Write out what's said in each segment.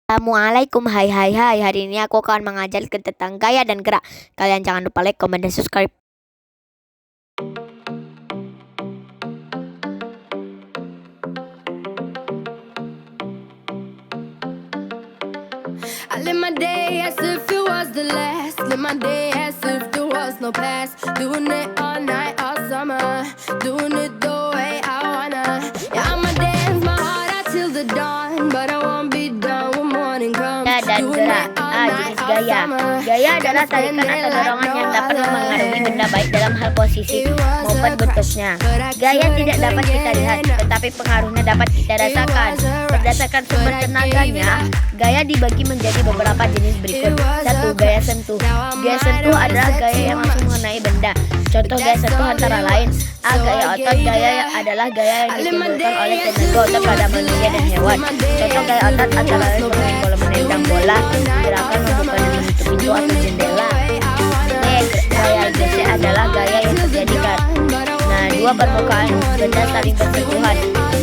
Assalamualaikum, hai. Hari ini aku akan mengajarkan tentang gaya dan gerak. Kalian jangan lupa like, comment, dan subscribe. I live my day as if it was the last. Live my day as if there was no past. Doing it all night, all summer. Doing it the way I wanna. Yeah, I'ma dance my heart out till the dawn. But I won't be done when morning comes. Gaya dan gerak. Jenis gaya. Gaya adalah tarikan atau dorongan yang dapat mempengaruhi benda baik dalam hal posisi maupun bentuknya. Gaya tidak dapat kita lihat, tetapi pengaruhnya dapat kita rasakan. Berdasarkan sumber tenaganya, gaya dibagi menjadi beberapa jenis berikut. 1. Gaya sentuh. Gaya sentuh adalah gaya yang langsung mengenai benda. Contoh gaya sentuh antara lain: A. Gaya otot. Gaya adalah gaya yang ditimbulkan oleh tenaga otot pada manusia dan hewan. Contoh gaya otot antara lain bermain bola, menendang bola, gerakan membuka dan menutup pintu atau jendela. B. Gaya gesek adalah gaya yang terjadi karena dua permukaan benda saling bersentuhan.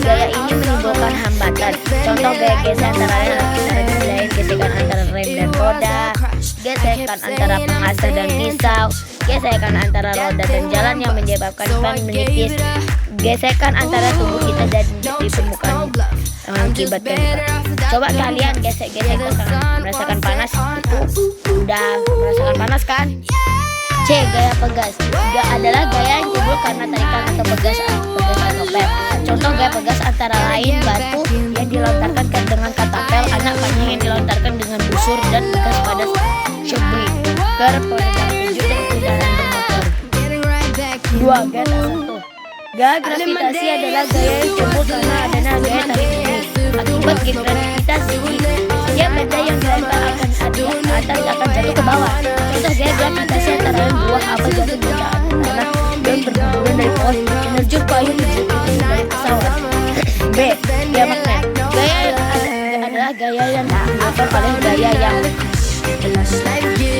Gaya ini menimbulkan hambatan. Contoh gaya gesek antara lain gesekan antara rem dan roda, gesekan antara pengasah dan pisau, gesekan antara roda dan jalan yang menyebabkan ban menipis, gesekan antara tubuh kita dan di permukaan mengakibatkan luka. Coba kalian gesek-gesek merasakan panas. Udah merasakan panas kan? C. Gaya pegas. Adalah gaya yang timbul karena tarikan atau pegas atau pel. Contoh gaya pegas antara lain batu yang dilontarkan dengan katapel, anak panjang yang dilontarkan dengan busur, dan pegas pada shockbreaker peredam petunjuk dan kendaraan bermotor. 2. Gaya tak sentuh. Gaya gravitasi adalah gaya yang timbul karena adanya gaya tarik bumi. Akibat gravitasi, setiap benda yang dilempar akan jatuh ke bawah. Contoh gaya gravitasi antara lain buah apel jatuh di tanah dan berguguran dari pohon, menerjun ke air dari pesawat. B. Gaya magnet. Gaya adalah gaya yang ditimbulkan oleh gaya yang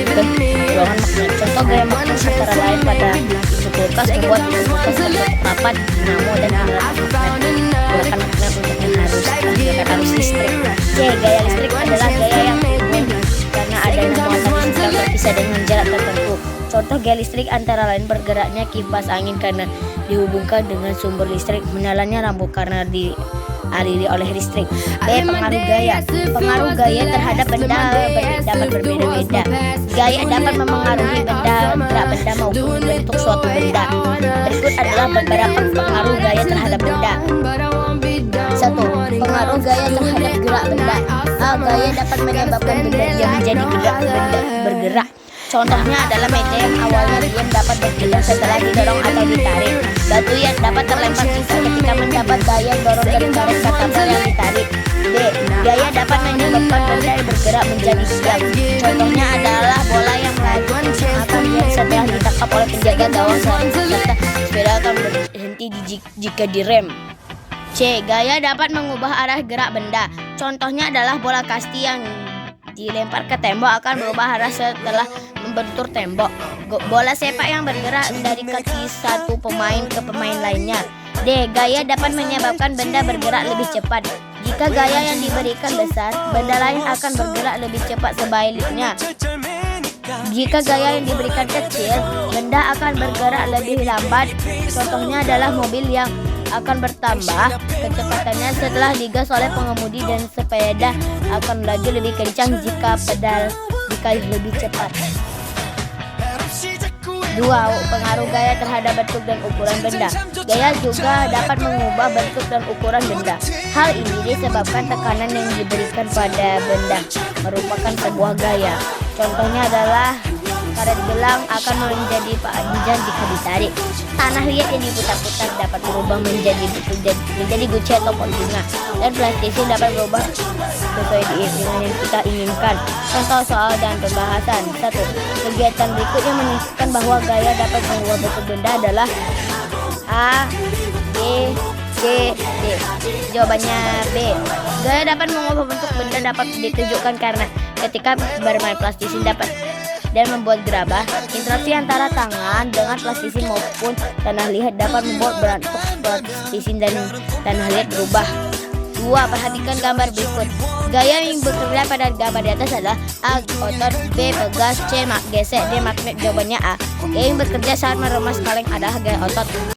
dorongan magnet. Contoh gaya magnet antara lain pada pintu kulkas membuat pintu kulkas rapat, dinamo, dan alat magnet. Gerakan magnet untuk menggerakkan arus listrik. C. Gaya listrik adalah gaya yang timbul karena adanya muatan listrik yang terpisah dengan jarak tertentu. Contoh gaya listrik antara lain bergeraknya kipas angin karena dihubungkan dengan sumber listrik, menyalanya lampu karena dialiri oleh listrik. B. Pengaruh gaya. Pengaruh gaya terhadap benda dapat berbeda-beda. Gaya dapat memengaruhi gerak benda maupun bentuk suatu benda. Berikut adalah beberapa pengaruh gaya terhadap benda. 1. Pengaruh gaya terhadap gerak benda. A. Gaya dapat menyebabkan benda yang menjadi bergerak. Contohnya adalah meja yang awalnya diam dapat bergerak setelah didorong atau ditarik. Batu yang dapat terlempar ketika mendapat gaya dorong dari tarik katapel yang ditarik. B. Gaya dapat menyebabkan benda yang bergerak menjadi diam. Contohnya adalah bola yang melaju akan diam setelah ditangkap oleh penjaga gawang, serta sepeda akan berhenti jika direm. C. Gaya dapat mengubah arah gerak benda. Contohnya adalah bola kasti yang dilempar ke tembok akan berubah arah setelah membentur tembok. Bola sepak yang bergerak dari kaki satu pemain ke pemain lainnya. D. Gaya dapat menyebabkan benda bergerak lebih cepat. Jika gaya yang diberikan besar, benda lain akan bergerak lebih cepat sebaliknya. Jika gaya yang diberikan kecil, benda akan bergerak lebih lambat. Contohnya adalah mobil yang akan bertambah kecepatannya setelah digas oleh pengemudi, dan sepeda akan melaju lebih kencang jika pedal dikali lebih cepat. 2. Pengaruh gaya terhadap bentuk dan ukuran benda. Gaya juga dapat mengubah bentuk dan ukuran benda. Hal ini disebabkan tekanan yang diberikan pada benda merupakan sebuah gaya. Contohnya adalah karet gelang akan menjadi panjang jika ditarik. Tanah liat yang diputar-putar dapat berubah menjadi guci atau pot bunga, dan plastisin dapat berubah sesuai dengan yang kita inginkan. Contoh soal dan pembahasan. 1. Kegiatan berikutnya menunjukkan bahwa gaya dapat mengubah bentuk benda adalah A, B, C, D. Jawabannya B. Gaya dapat mengubah bentuk benda dapat ditunjukkan karena ketika bermain plastisin dapat dan membuat gerabah. Interaksi antara tangan dengan plastisin maupun tanah liat dapat membuat bentuk plastisin dan tanah liat berubah. 2. Perhatikan gambar berikut. Gaya yang bekerja pada gambar di atas adalah A. Otot, B. Pegas, C. Gesek, D. Magnet. Jawabannya A. Gaya yang bekerja saat meremas kaleng adalah gaya otot.